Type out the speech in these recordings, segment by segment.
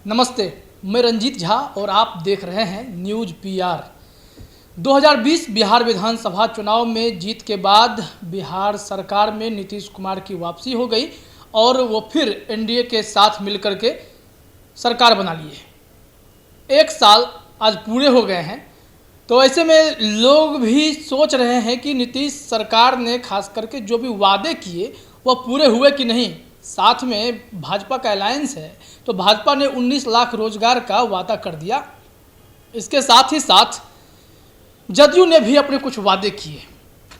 नमस्ते, मैं रंजीत झा और आप देख रहे हैं न्यूज़ पीआर। 2020 बिहार विधानसभा चुनाव में जीत के बाद बिहार सरकार में नीतीश कुमार की वापसी हो गई और वो फिर एनडीए के साथ मिलकर के सरकार बना लिए। एक साल आज पूरे हो गए हैं, तो ऐसे में लोग भी सोच रहे हैं कि नीतीश सरकार ने खास करके जो भी वादे किए वह पूरे हुए कि नहीं। साथ में भाजपा का अलायंस है, तो भाजपा ने 19 लाख रोजगार का वादा कर दिया। इसके साथ ही साथ जदयू ने भी अपने कुछ वादे किए।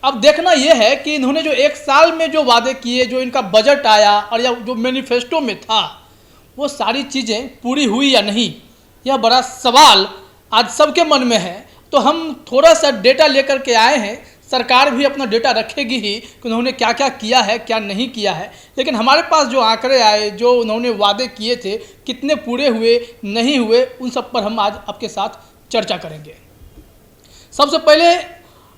अब देखना यह है कि इन्होंने जो एक साल में जो वादे किए, जो इनका बजट आया और या जो मैनिफेस्टो में था, वो सारी चीज़ें पूरी हुई या नहीं, यह बड़ा सवाल आज सबके मन में है। तो हम थोड़ा सा डेटा लेकर के आए हैं। सरकार भी अपना डेटा रखेगी ही कि उन्होंने क्या क्या किया है, क्या नहीं किया है, लेकिन हमारे पास जो आंकड़े आए, जो उन्होंने वादे किए थे, कितने पूरे हुए नहीं हुए, उन सब पर हम आज आपके साथ चर्चा करेंगे। सबसे पहले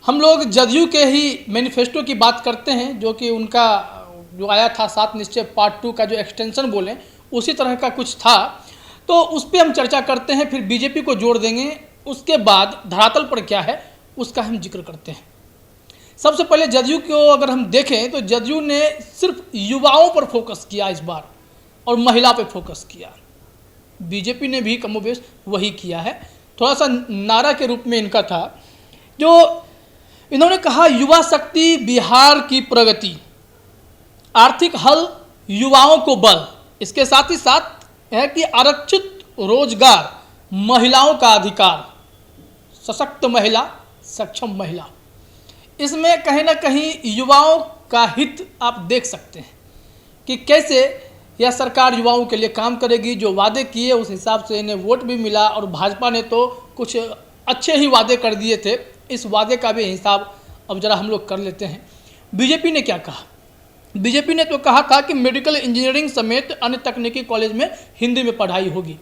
हम लोग जदयू के ही मैनिफेस्टो की बात करते हैं, जो कि उनका जो आया था 7 निश्चय पार्ट 2 का जो एक्सटेंशन बोलें, उसी तरह का कुछ था। तो उस पर हम चर्चा करते हैं, फिर बीजेपी को जोड़ देंगे। उसके बाद धरातल पर क्या है उसका हम जिक्र करते हैं। सबसे पहले जदयू को अगर हम देखें तो जदयू ने सिर्फ युवाओं पर फोकस किया इस बार और महिला पर फोकस किया। बीजेपी ने भी कमोबेश वही किया है। थोड़ा सा नारा के रूप में इनका था, जो इन्होंने कहा युवा शक्ति बिहार की प्रगति, आर्थिक हल युवाओं को बल। इसके साथ ही साथ है कि आरक्षित रोजगार, महिलाओं का अधिकार, सशक्त महिला, सक्षम महिला। इसमें कहीं ना कहीं युवाओं का हित आप देख सकते हैं कि कैसे यह सरकार युवाओं के लिए काम करेगी। जो वादे किए उस हिसाब से इन्हें वोट भी मिला और भाजपा ने तो कुछ अच्छे ही वादे कर दिए थे। इस वादे का भी हिसाब अब जरा हम लोग कर लेते हैं। बीजेपी ने क्या कहा? बीजेपी ने तो कहा था कि मेडिकल इंजीनियरिंग समेत अन्य तकनीकी कॉलेज में हिंदी में पढ़ाई होगी।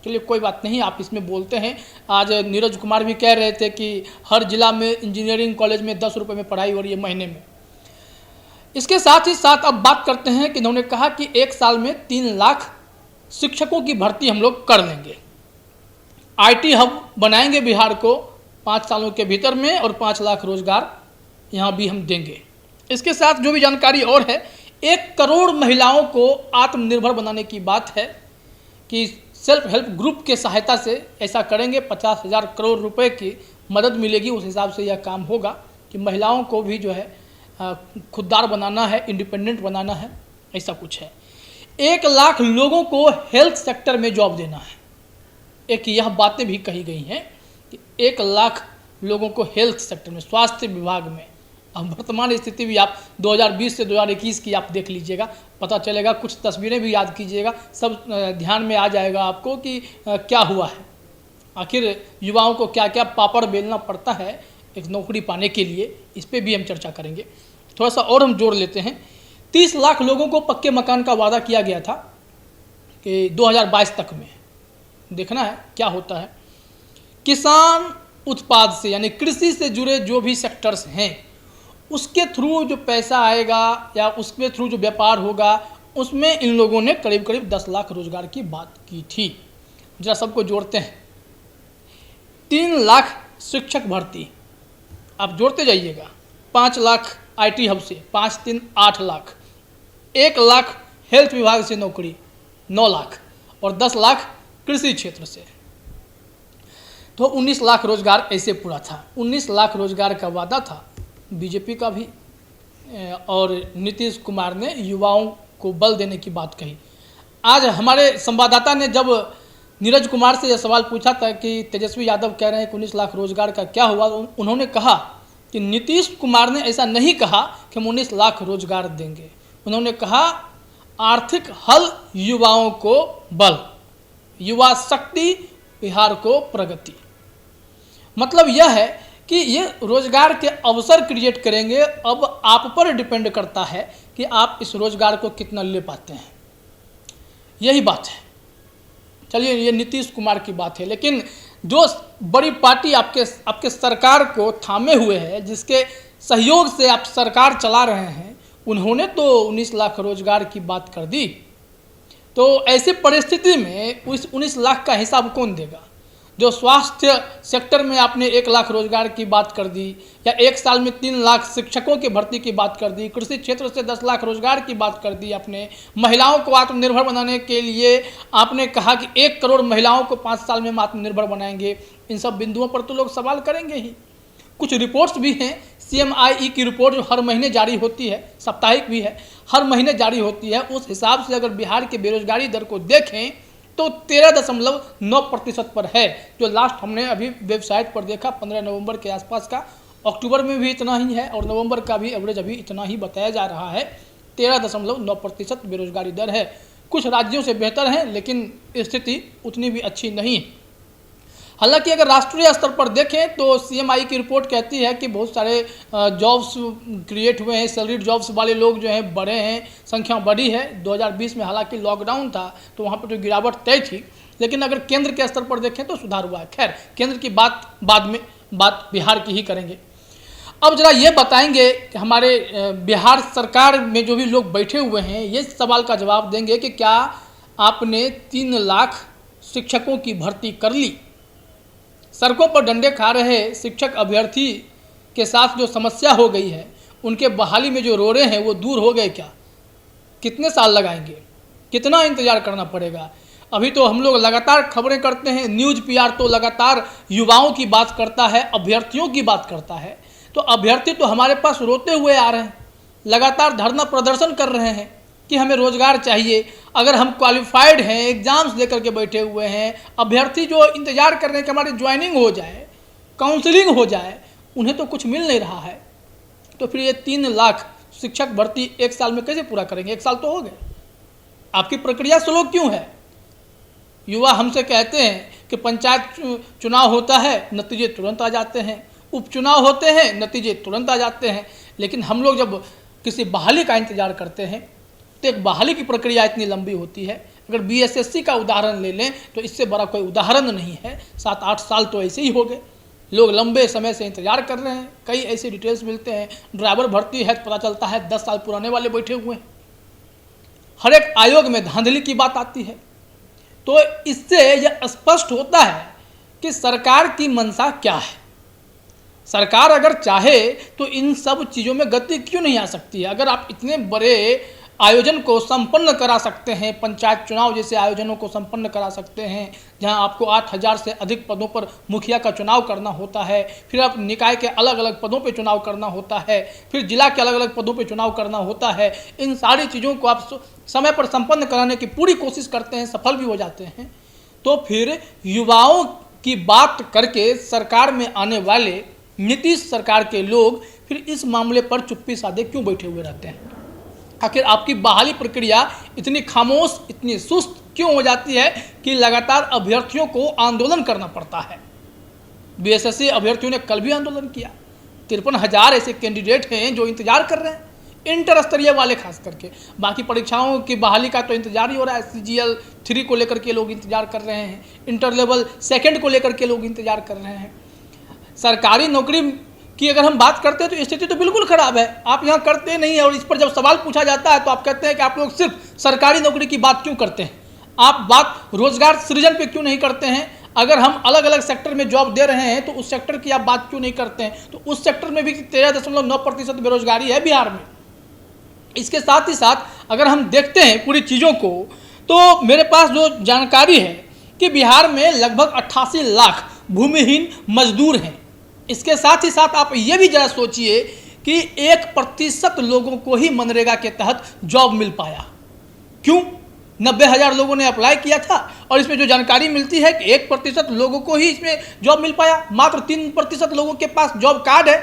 चलिए कोई बात नहीं, आप इसमें बोलते हैं। आज नीरज कुमार भी कह रहे थे कि हर जिला में इंजीनियरिंग कॉलेज में 10 रुपये में पढ़ाई हो रही है महीने में। इसके साथ ही साथ अब बात करते हैं कि इन्होंने कहा कि एक साल में 3 लाख शिक्षकों की भर्ती हम लोग कर लेंगे। आईटी हब बनाएंगे बिहार को 5 सालों के भीतर में और 5 लाख रोजगार यहाँ भी हम देंगे। इसके साथ जो भी जानकारी और है, 1 करोड़ महिलाओं को आत्मनिर्भर बनाने की बात है कि सेल्फ हेल्प ग्रुप के सहायता से ऐसा करेंगे। 50,000 करोड़ रुपए की मदद मिलेगी। उस हिसाब से यह काम होगा कि महिलाओं को भी जो है खुददार बनाना है, इंडिपेंडेंट बनाना है, ऐसा कुछ है। 1 लाख लोगों को हेल्थ सेक्टर में जॉब देना है। एक यह बातें भी कही गई हैं कि 1 लाख लोगों को हेल्थ सेक्टर में, स्वास्थ्य विभाग में। अब वर्तमान स्थिति भी आप 2020 से 2021 की आप देख लीजिएगा, पता चलेगा। कुछ तस्वीरें भी याद कीजिएगा, सब ध्यान में आ जाएगा आपको कि क्या हुआ है। आखिर युवाओं को क्या क्या पापड़ बेलना पड़ता है एक नौकरी पाने के लिए, इस पर भी हम चर्चा करेंगे। थोड़ा सा और हम जोड़ लेते हैं। 30 लाख लोगों को पक्के मकान का वादा किया गया था कि 2022 तक में। देखना है क्या होता है। किसान उत्पाद से, यानी कृषि से जुड़े जो भी सेक्टर्स हैं, उसके थ्रू जो पैसा आएगा या उसके थ्रू जो व्यापार होगा, उसमें इन लोगों ने करीब करीब 10 लाख रोजगार की बात की थी। जरा सबको जोड़ते हैं। 3 लाख शिक्षक भर्ती, आप जोड़ते जाइएगा। 5 लाख आईटी हब से, 5 3 8 लाख। 1 लाख हेल्थ विभाग से नौकरी, 9 लाख, और 10 लाख कृषि क्षेत्र से, तो 19 लाख रोजगार ऐसे पूरा था। 19 लाख रोजगार का वादा था बीजेपी का भी, और नीतीश कुमार ने युवाओं को बल देने की बात कही। आज हमारे संवाददाता ने जब नीरज कुमार से यह सवाल पूछा था कि तेजस्वी यादव कह रहे हैं कि 19 लाख रोजगार का क्या हुआ, तो उन्होंने कहा कि नीतीश कुमार ने ऐसा नहीं कहा कि हम 19 लाख रोजगार देंगे। उन्होंने कहा आर्थिक हल युवाओं को बल, युवा शक्ति बिहार को प्रगति। मतलब यह है कि ये रोजगार के अवसर क्रिएट करेंगे। अब आप पर डिपेंड करता है कि आप इस रोजगार को कितना ले पाते हैं, यही बात है। चलिए, ये नीतीश कुमार की बात है, लेकिन जो बड़ी पार्टी आपके सरकार को थामे हुए है, जिसके सहयोग से आप सरकार चला रहे हैं, उन्होंने तो 19 लाख रोजगार की बात कर दी। तो ऐसी परिस्थिति में उस 19 लाख का हिसाब कौन देगा? जो स्वास्थ्य सेक्टर में आपने 1 लाख रोजगार की बात कर दी, या 1 साल में 3 लाख शिक्षकों की भर्ती की बात कर दी, कृषि क्षेत्र से 10 लाख रोजगार की बात कर दी आपने, महिलाओं को आत्मनिर्भर बनाने के लिए आपने कहा कि 1 करोड़ महिलाओं को 5 साल में हम आत्मनिर्भर बनाएंगे। इन सब बिंदुओं पर तो लोग सवाल करेंगे ही। कुछ रिपोर्ट्स भी हैं, CMIE की रिपोर्ट जो हर महीने जारी होती है, साप्ताहिक भी है, हर महीने जारी होती है, उस हिसाब से अगर बिहार की बेरोजगारी दर को देखें तो 13.9% पर है, जो लास्ट हमने अभी वेबसाइट पर देखा 15 नवंबर के आसपास का। अक्टूबर में भी इतना ही है और नवंबर का भी एवरेज अभी इतना ही बताया जा रहा है। 13.9% बेरोजगारी दर है। कुछ राज्यों से बेहतर है, लेकिन स्थिति उतनी भी अच्छी नहीं है। हालांकि अगर राष्ट्रीय स्तर पर देखें तो CMI की रिपोर्ट कहती है कि बहुत सारे जॉब्स क्रिएट हुए हैं, सैलरीड जॉब्स वाले लोग जो हैं बढ़े हैं, संख्या बढ़ी है। 2020 में हालांकि लॉकडाउन था तो वहाँ पर तो गिरावट तय थी, लेकिन अगर केंद्र के स्तर पर देखें तो सुधार हुआ है। खैर, केंद्र की बात बिहार की ही करेंगे। अब जरा ये बताएंगे कि हमारे बिहार सरकार में जो भी लोग बैठे हुए हैं ये सवाल का जवाब देंगे कि क्या आपने 3 लाख शिक्षकों की भर्ती कर ली? सड़कों पर डंडे खा रहे शिक्षक अभ्यर्थी के साथ जो समस्या हो गई है, उनके बहाली में जो रोड़े हैं वो दूर हो गए क्या? कितने साल लगाएंगे? कितना इंतजार करना पड़ेगा? अभी तो हम लोग लगातार खबरें करते हैं, न्यूज़ PR तो लगातार युवाओं की बात करता है, अभ्यर्थियों की बात करता है। तो अभ्यर्थी तो हमारे पास रोते हुए आ रहे हैं, लगातार धरना प्रदर्शन कर रहे हैं कि हमें रोजगार चाहिए। अगर हम क्वालिफाइड हैं, एग्जाम्स देकर के बैठे हुए हैं, अभ्यर्थी जो इंतजार कर रहे हैं कि हमारी ज्वाइनिंग हो जाए, काउंसलिंग हो जाए, उन्हें तो कुछ मिल नहीं रहा है। तो फिर ये 3 लाख शिक्षक भर्ती 1 साल में कैसे पूरा करेंगे? 1 साल तो हो गए। आपकी प्रक्रिया स्लो क्यों है? युवा हमसे कहते हैं कि पंचायत चुनाव होता है, नतीजे तुरंत आ जाते हैं, उपचुनाव होते हैं, नतीजे तुरंत आ जाते हैं। लेकिन हम लोग जब किसी बहाली का इंतजार करते हैं तो एक बहाली की प्रक्रिया इतनी लंबी होती है। अगर BSSC का उदाहरण ले लें तो इससे बड़ा कोई उदाहरण नहीं है। 7-8 साल तो ऐसे ही हो गए, लोग लंबे समय से इंतजार कर रहे हैं। कई ऐसे डिटेल्स मिलते हैं, ड्राइवर भर्ती है तो पता चलता है 10 साल पुराने वाले बैठे हुए हैं। हर एक आयोग में धांधली की बात आती है। तो इससे यह स्पष्ट होता है कि सरकार की मंशा क्या है। सरकार अगर चाहे तो इन सब चीज़ों में गति क्यों नहीं आ सकती है? अगर आप इतने बड़े आयोजन को संपन्न करा सकते हैं, पंचायत चुनाव जैसे आयोजनों को संपन्न करा सकते हैं, जहां आपको 8000 से अधिक पदों पर मुखिया का चुनाव करना होता है, फिर आप निकाय के अलग अलग पदों पे चुनाव करना होता है, फिर जिला के अलग अलग पदों पे चुनाव करना होता है। इन सारी चीज़ों को आप समय पर संपन्न कराने की पूरी कोशिश करते हैं, सफल भी हो जाते हैं। तो फिर युवाओं की बात करके सरकार में आने वाले नीतीश सरकार के लोग फिर इस मामले पर चुप्पी साधे क्यों बैठे हुए रहते हैं? आखिर आपकी बहाली प्रक्रिया इतनी खामोश, इतनी सुस्त क्यों हो जाती है कि लगातार अभ्यर्थियों को आंदोलन करना पड़ता है? BSSC अभ्यर्थियों ने कल भी आंदोलन किया। 53,000 ऐसे कैंडिडेट हैं जो इंतजार कर रहे हैं, इंटर स्तरीय वाले खास करके। बाकी परीक्षाओं की बहाली का तो इंतजार ही हो रहा है। CGL 3 को लेकर के लोग इंतजार कर रहे हैं, इंटर लेवल 2 को लेकर के लोग इंतजार कर रहे हैं। सरकारी नौकरी की अगर हम बात करते हैं तो स्थिति तो बिल्कुल ख़राब है। आप यहाँ करते नहीं है, और इस पर जब सवाल पूछा जाता है तो आप कहते हैं कि आप लोग सिर्फ सरकारी नौकरी की बात क्यों करते हैं, आप बात रोजगार सृजन पे क्यों नहीं करते हैं? अगर हम अलग अलग सेक्टर में जॉब दे रहे हैं तो उस सेक्टर की आप बात क्यों नहीं करते हैं? तो उस सेक्टर में भी 13.9% बेरोजगारी है बिहार में। इसके साथ ही साथ अगर हम देखते हैं पूरी चीज़ों को तो मेरे पास जो जानकारी है कि बिहार में लगभग 88 लाख भूमिहीन मजदूर हैं। इसके साथ ही साथ आप ये भी जरा सोचिए कि 1% लोगों को ही मनरेगा के तहत जॉब मिल पाया। क्यों? 90,000 लोगों ने अप्लाई किया था और इसमें जो जानकारी मिलती है कि 1% लोगों को ही इसमें जॉब मिल पाया, मात्र 3% लोगों के पास जॉब कार्ड है।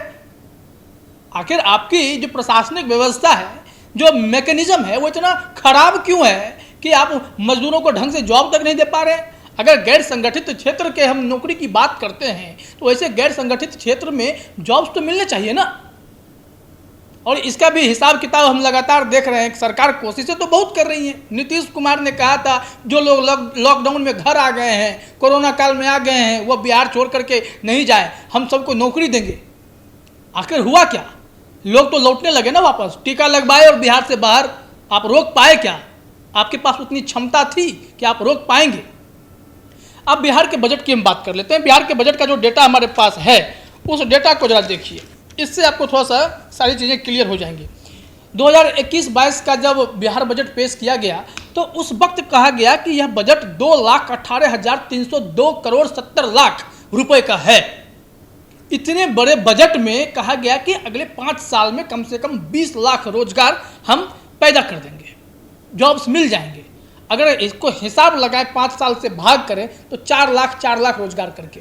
आखिर आपकी जो प्रशासनिक व्यवस्था है, जो मैकेनिज्म है, वो इतना खराब क्यों है कि आप मजदूरों को ढंग से जॉब तक नहीं दे पा रहे हैं? अगर गैर संगठित क्षेत्र के हम नौकरी की बात करते हैं तो ऐसे गैर संगठित क्षेत्र में जॉब्स तो मिलने चाहिए ना। और इसका भी हिसाब किताब हम लगातार देख रहे हैं कि सरकार कोशिशें तो बहुत कर रही है। नीतीश कुमार ने कहा था जो लोग लॉकडाउन में घर आ गए हैं, कोरोना काल में आ गए हैं, वो बिहार छोड़ करके नहीं जाए, हम सबको नौकरी देंगे। आखिर हुआ क्या? लोग तो लौटने लगे ना वापस, टीका लगवाए और बिहार से बाहर। आप रोक पाए क्या? आपके पास उतनी क्षमता थी कि आप रोक पाएंगे? अब बिहार के बजट की हम बात कर लेते हैं। बिहार के बजट का जो डेटा हमारे पास है, उस डेटा को जरा देखिए, इससे आपको थोड़ा सा सारी चीज़ें क्लियर हो जाएंगी। 2021-22 का जब बिहार बजट पेश किया गया तो उस वक्त कहा गया कि यह बजट 2,18,302 करोड़ 70 लाख रुपए का है। इतने बड़े बजट में कहा गया कि अगले 5 साल में कम से कम 20 लाख रोजगार हम पैदा कर देंगे, जॉब्स मिल जाएंगे। अगर इसको हिसाब लगाए 5 साल से भाग करें तो 4 लाख रोजगार करके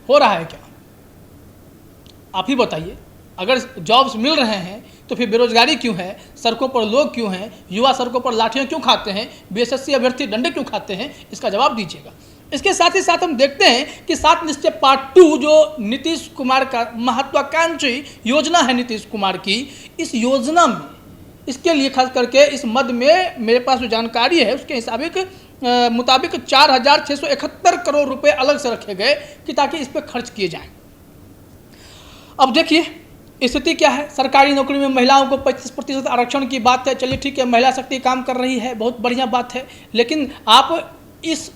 हो रहा है क्या? आप ही बताइए। अगर जॉब्स मिल रहे हैं तो फिर बेरोजगारी क्यों है? सड़कों पर लोग क्यों हैं? युवा सड़कों पर लाठियां क्यों खाते हैं? बीएसएससी अभ्यर्थी डंडे क्यों खाते हैं? इसका जवाब दीजिएगा। इसके साथ ही साथ हम देखते हैं कि 7 निश्चय पार्ट 2 जो नीतीश कुमार का महत्वाकांक्षी योजना है नीतीश कुमार की, इस योजना में इसके लिए खास करके इस मद में मेरे पास जो जानकारी है उसके मुताबिक 4,671 करोड़ रुपए अलग से रखे गए कि ताकि इस पर खर्च किए जाएं। अब देखिए स्थिति क्या है। सरकारी नौकरी में महिलाओं को 25% आरक्षण की बात है। चलिए ठीक है, महिला शक्ति काम कर रही है, बहुत बढ़िया बात है। लेकिन आप इस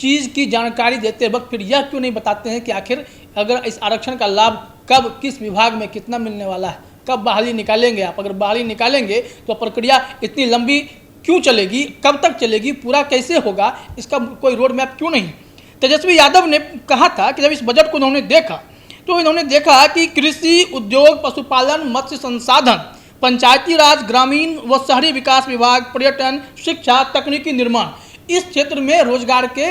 चीज़ की जानकारी देते वक्त फिर यह क्यों नहीं बताते हैं कि आखिर अगर इस आरक्षण का लाभ कब, किस विभाग में कितना मिलने वाला है, कब बहाली निकालेंगे आप? अगर बहाली निकालेंगे तो प्रक्रिया इतनी लंबी क्यों चलेगी, कब तक चलेगी, पूरा कैसे होगा, इसका कोई रोड मैप क्यों नहीं? तेजस्वी यादव ने कहा था कि जब इस बजट को उन्होंने देखा तो इन्होंने देखा कि कृषि, उद्योग, पशुपालन, मत्स्य संसाधन, पंचायती राज, ग्रामीण व शहरी विकास विभाग, पर्यटन, शिक्षा, तकनीकी निर्माण, इस क्षेत्र में रोजगार के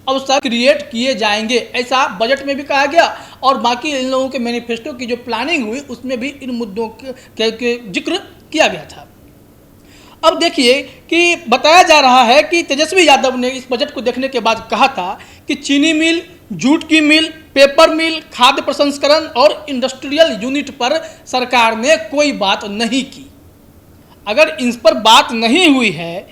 अवसर क्रिएट किए जाएंगे, ऐसा बजट में भी कहा गया। और बाकी इन लोगों के मैनिफेस्टो की जो प्लानिंग हुई उसमें भी इन मुद्दों के जिक्र किया गया था। अब देखिए कि बताया जा रहा है कि तेजस्वी यादव ने इस बजट को देखने के बाद कहा था कि चीनी मिल, जूट की मिल, पेपर मिल, खाद्य प्रसंस्करण और इंडस्ट्रियल यूनिट पर सरकार ने कोई बात नहीं की। अगर इन पर बात नहीं हुई है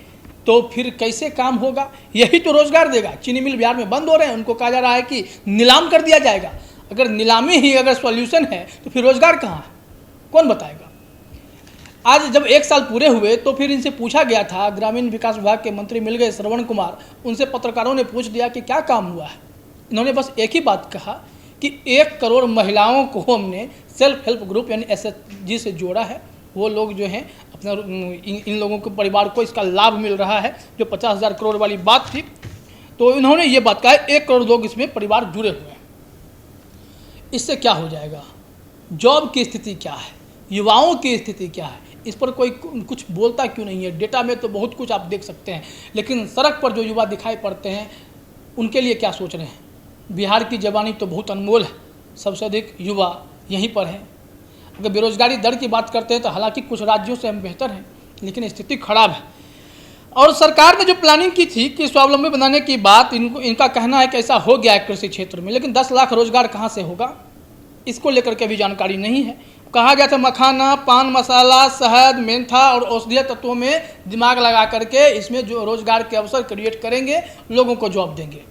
तो फिर कैसे काम होगा? यही तो रोजगार देगा। चीनी मिल बिहार में बंद हो रहे हैं, उनको कहा जा रहा है कि नीलाम कर दिया जाएगा। अगर नीलामी ही अगर सॉल्यूशन है तो फिर रोजगार कहाँ है? कौन बताएगा? आज जब 1 साल पूरे हुए तो फिर इनसे पूछा गया था, ग्रामीण विकास विभाग के मंत्री मिल गए श्रवण कुमार, उनसे पत्रकारों ने पूछ दिया कि क्या काम हुआ है। इन्होंने बस एक ही बात कहा कि 1 करोड़ महिलाओं को हमने सेल्फ हेल्प ग्रुप यानी SHG से जोड़ा है। वो लोग जो हैं अपना इन लोगों के परिवार को इसका लाभ मिल रहा है, जो 50,000 करोड़ वाली बात थी। तो इन्होंने ये बात कहा 1 करोड़ लोग इसमें परिवार जुड़े हुए हैं। इससे क्या हो जाएगा? जॉब की स्थिति क्या है? युवाओं की स्थिति क्या है? इस पर कोई कुछ बोलता क्यों नहीं है? डेटा में तो बहुत कुछ आप देख सकते हैं, लेकिन सड़क पर जो युवा दिखाई पड़ते हैं उनके लिए क्या सोच रहे हैं? बिहार की जवानी तो बहुत अनमोल है, सबसे अधिक युवा यहीं पर है। अगर बेरोजगारी दर की बात करते हैं तो हालांकि कुछ राज्यों से हम बेहतर हैं, लेकिन स्थिति खराब है। और सरकार ने जो प्लानिंग की थी कि स्वावलंबी बनाने की बात, इनका कहना है कि ऐसा हो गया है कृषि क्षेत्र में, लेकिन 10 लाख रोजगार कहाँ से होगा, इसको लेकर के भी जानकारी नहीं है। कहा गया था मखाना, पान मसाला, शहद, मेंथा और औषधीय तत्वों में दिमाग लगा करके इसमें जो रोजगार के अवसर क्रिएट करेंगे, लोगों को जॉब देंगे।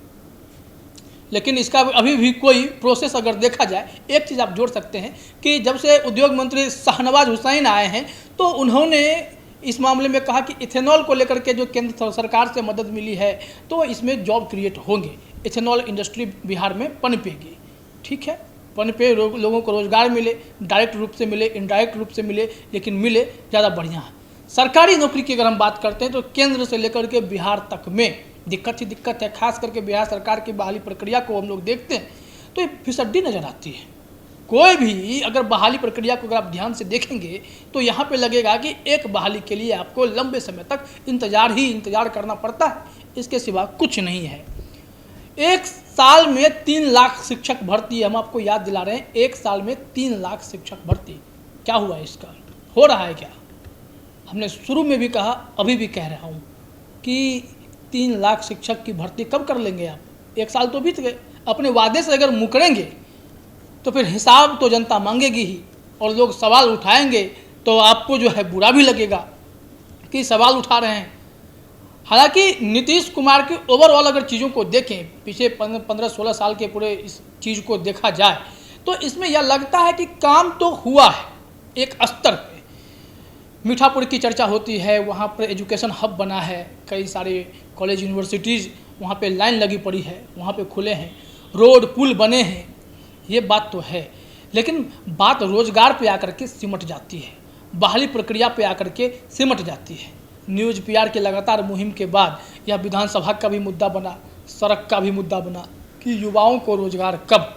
लेकिन इसका अभी भी कोई प्रोसेस अगर देखा जाए, एक चीज़ आप जोड़ सकते हैं कि जब से उद्योग मंत्री शाहनवाज हुसैन आए हैं तो उन्होंने इस मामले में कहा कि इथेनॉल को लेकर के जो केंद्र सरकार से मदद मिली है तो इसमें जॉब क्रिएट होंगे, इथेनॉल इंडस्ट्री बिहार में पनपेगी। ठीक है, पनपे, लोगों को रोजगार मिले, डायरेक्ट रूप से मिले, इनडायरेक्ट रूप से मिले, लेकिन मिले ज़्यादा बढ़िया है। सरकारी नौकरी की अगर हम बात करते हैं तो केंद्र से लेकर के बिहार तक में दिक्कत ही दिक्कत है। खास करके बिहार सरकार की बहाली प्रक्रिया को हम लोग देखते हैं तो ये फिसड्डी नज़र आती है। कोई भी अगर बहाली प्रक्रिया को अगर आप ध्यान से देखेंगे तो यहाँ पे लगेगा कि एक बहाली के लिए आपको लंबे समय तक इंतजार करना पड़ता है, इसके सिवा कुछ नहीं है। 1 साल में 3 लाख शिक्षक भर्ती, हम आपको याद दिला रहे हैं, 1 साल में 3 लाख शिक्षक भर्ती। क्या हुआ इसका? हो रहा है क्या? हमने शुरू में भी कहा, अभी भी कह रहा हूँ कि 3 लाख शिक्षक की भर्ती कब कर लेंगे आप? 1 साल तो बीत गए। अपने वादे से अगर मुकरेंगे तो फिर हिसाब तो जनता मांगेगी ही, और लोग सवाल उठाएंगे तो आपको जो है बुरा भी लगेगा कि सवाल उठा रहे हैं। हालांकि नीतीश कुमार की ओवरऑल अगर चीज़ों को देखें, पीछे 15-16 साल के पूरे इस चीज़ को देखा जाए तो इसमें यह लगता है कि काम तो हुआ है एक स्तर पे। मीठापुर की चर्चा होती है, वहाँ पर एजुकेशन हब बना है, कई सारे कॉलेज यूनिवर्सिटीज़ वहाँ पे लाइन लगी पड़ी है, वहाँ पे खुले हैं, रोड पुल बने हैं, ये बात तो है। लेकिन बात रोजगार पे आकर के सिमट जाती है, बहाली प्रक्रिया पे आकर के सिमट जाती है। न्यूज़ पीआर के लगातार मुहिम के बाद यह विधानसभा का भी मुद्दा बना, सड़क का भी मुद्दा बना कि युवाओं को रोजगार कब,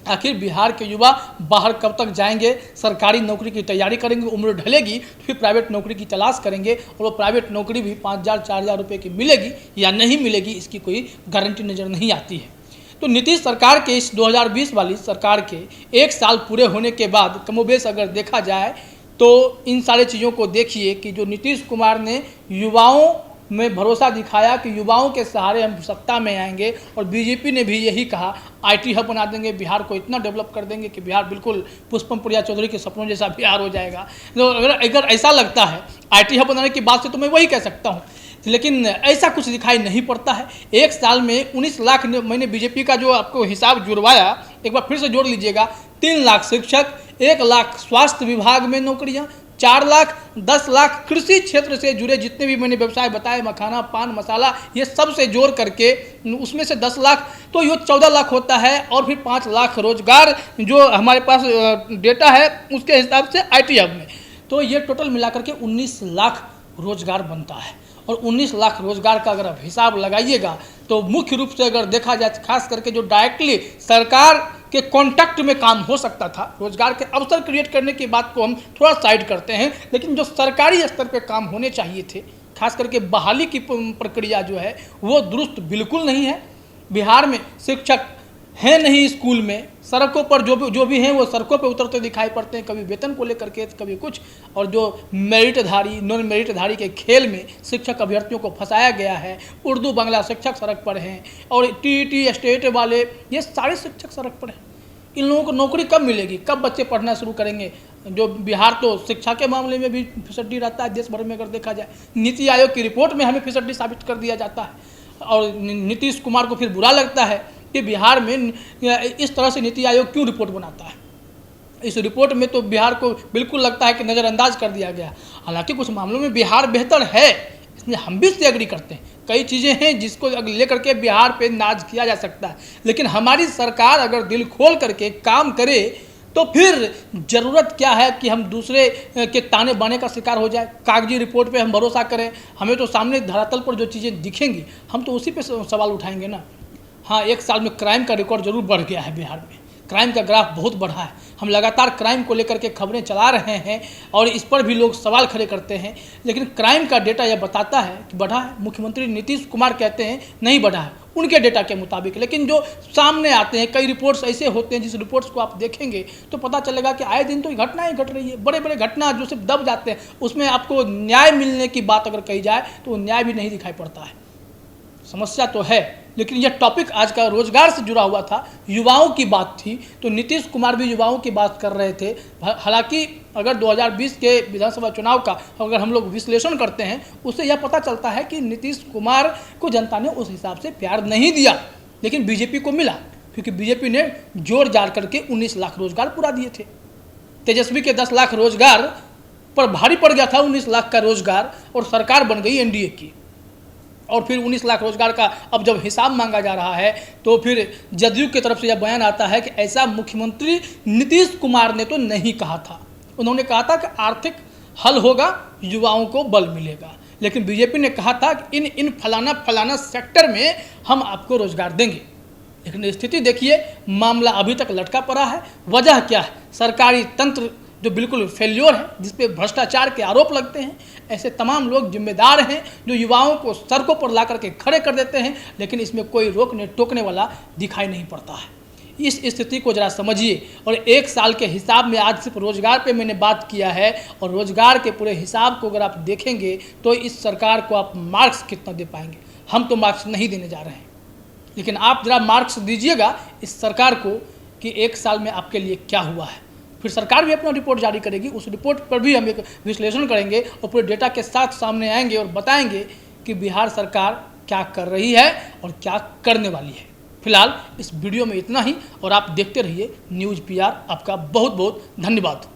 आखिर बिहार के युवा बाहर कब तक जाएंगे, सरकारी नौकरी की तैयारी करेंगे, उम्र ढलेगी तो फिर प्राइवेट नौकरी की तलाश करेंगे, और वो प्राइवेट नौकरी भी 5,000-4,000 रुपये की मिलेगी या नहीं मिलेगी, इसकी कोई गारंटी नज़र नहीं आती है। तो नीतीश सरकार के इस 2020 वाली सरकार के 1 साल पूरे होने के बाद कमोबेश अगर देखा जाए तो इन सारी चीज़ों को देखिए कि जो नीतीश कुमार ने युवाओं में भरोसा दिखाया कि युवाओं के सहारे हम सत्ता में आएंगे, और बीजेपी ने भी यही कहा आईटी हब बना देंगे, बिहार को इतना डेवलप कर देंगे कि बिहार बिल्कुल पुष्पम प्रिया चौधरी के सपनों जैसा बिहार हो जाएगा। तो अगर ऐसा लगता है आईटी हब बनाने की बात से, तो मैं वही कह सकता हूँ, लेकिन ऐसा कुछ दिखाई नहीं पड़ता है। 1 साल में 19 लाख, मैंने बीजेपी का जो आपको हिसाब जुड़वाया, एक बार फिर से जोड़ लीजिएगा, 3 लाख शिक्षक, 1 लाख स्वास्थ्य विभाग में नौकरियां, 4 लाख, 10 लाख कृषि क्षेत्र से जुड़े जितने भी मैंने व्यवसाय बताए, मखाना, पान मसाला, ये सब से जोड़ करके उसमें से 10 लाख, तो ये 14 लाख होता है। और फिर 5 लाख रोजगार जो हमारे पास डेटा है उसके हिसाब से आईटी हब में, तो ये टोटल मिलाकर के 19 लाख रोजगार बनता है। और 19 लाख रोजगार का अगर आप हिसाब लगाइएगा तो मुख्य रूप से अगर देखा जाए, खास करके जो डायरेक्टली सरकार के कॉन्टैक्ट में काम हो सकता था, रोजगार के अवसर क्रिएट करने की बात को हम थोड़ा साइड करते हैं, लेकिन जो सरकारी स्तर पे काम होने चाहिए थे, खास करके बहाली की प्रक्रिया जो है वो दुरुस्त बिल्कुल नहीं है। बिहार में शिक्षक हैं नहीं स्कूल में, सड़कों पर जो भी हैं वो सड़कों पे उतरते दिखाई पड़ते हैं, कभी वेतन को लेकर के, कभी कुछ, और जो मेरिटधारी नॉन मेरिटधारी के खेल में शिक्षक अभ्यर्थियों को फंसाया गया है। उर्दू बांग्ला शिक्षक सड़क पर हैं, और टीईटी स्टेट वाले, ये सारे शिक्षक सड़क पर हैं। इन लोगों को नौकरी कब मिलेगी, कब बच्चे पढ़ना शुरू करेंगे? जो बिहार तो शिक्षा के मामले में भी फिसड्डी रहता है, देश भर में अगर देखा जाए, नीति आयोग की रिपोर्ट में हमें फिसड्डी साबित कर दिया जाता है। और नीतीश कुमार को फिर बुरा लगता है कि बिहार में इस तरह से नीति आयोग क्यों रिपोर्ट बनाता है। इस रिपोर्ट में तो बिहार को बिल्कुल लगता है कि नज़रअंदाज कर दिया गया। हालांकि कुछ मामलों में बिहार बेहतर है, इसलिए हम भी इससे एग्री करते हैं। कई चीज़ें हैं जिसको लेकर के बिहार पे नाज किया जा सकता है, लेकिन हमारी सरकार अगर दिल खोल करके काम करे तो फिर ज़रूरत क्या है कि हम दूसरे के ताने बाने का शिकार हो जाए, कागजी रिपोर्ट पे हम भरोसा करें। हमें तो सामने धरातल पर जो चीज़ें दिखेंगी हम तो उसी पे सवाल उठाएंगे ना। हाँ, 1 साल में क्राइम का रिकॉर्ड जरूर बढ़ गया है बिहार में, क्राइम का ग्राफ बहुत बढ़ा है। हम लगातार क्राइम को लेकर के खबरें चला रहे हैं और इस पर भी लोग सवाल खड़े करते हैं, लेकिन क्राइम का डेटा यह बताता है कि बढ़ा है। मुख्यमंत्री नीतीश कुमार कहते हैं नहीं बढ़ा है उनके डेटा के मुताबिक, लेकिन जो सामने आते हैं कई रिपोर्ट्स ऐसे होते हैं जिस रिपोर्ट्स को आप देखेंगे तो पता चलेगा कि आए दिन तो घटनाएं घट रही है। बड़े बड़े घटना जो सिर्फ दब जाते हैं, उसमें आपको न्याय मिलने की बात अगर कही जाए तो न्याय भी नहीं दिखाई पड़ता है। समस्या तो है, लेकिन यह टॉपिक आज का रोजगार से जुड़ा हुआ था, युवाओं की बात थी, तो नीतीश कुमार भी युवाओं की बात कर रहे थे। हालांकि अगर 2020 के विधानसभा चुनाव का अगर हम लोग विश्लेषण करते हैं, उससे यह पता चलता है कि नीतीश कुमार को जनता ने उस हिसाब से प्यार नहीं दिया, लेकिन बीजेपी को मिला, क्योंकि बीजेपी ने जोर जार करके 19 लाख रोजगार पूरा दिए थे। तेजस्वी के 10 लाख रोजगार पर भारी पड़ गया था 19 लाख का रोजगार, और सरकार बन गई एनडीए की। और फिर 19 लाख रोजगार का अब जब हिसाब मांगा जा रहा है तो फिर जदयू की तरफ से यह बयान आता है कि ऐसा मुख्यमंत्री नीतीश कुमार ने तो नहीं कहा था। उन्होंने कहा था कि आर्थिक हल होगा, युवाओं को बल मिलेगा, लेकिन बीजेपी ने कहा था कि इन फलाना सेक्टर में हम आपको रोजगार देंगे। लेकिन स्थिति देखिए, मामला अभी तक लटका पड़ा है। वजह क्या है? सरकारी तंत्र जो बिल्कुल फेल्योर है, जिस पे भ्रष्टाचार के आरोप लगते हैं। ऐसे तमाम लोग जिम्मेदार हैं जो युवाओं को सड़कों पर ला करके खड़े कर देते हैं, लेकिन इसमें कोई रोकने टोकने वाला दिखाई नहीं पड़ता है। इस स्थिति को जरा समझिए। और 1 साल के हिसाब में आज सिर्फ रोजगार पे मैंने बात किया है, और रोजगार के पूरे हिसाब को अगर आप देखेंगे तो इस सरकार को आप मार्क्स कितना दे पाएंगे? हम तो मार्क्स नहीं देने जा रहे हैं, लेकिन आप जरा मार्क्स दीजिएगा इस सरकार को कि 1 साल में आपके लिए क्या हुआ है। फिर सरकार भी अपना रिपोर्ट जारी करेगी, उस रिपोर्ट पर भी हम एक विश्लेषण करेंगे और पूरे डेटा के साथ सामने आएंगे और बताएंगे कि बिहार सरकार क्या कर रही है और क्या करने वाली है। फिलहाल इस वीडियो में इतना ही, और आप देखते रहिए न्यूज़ पीआर। आपका बहुत बहुत धन्यवाद।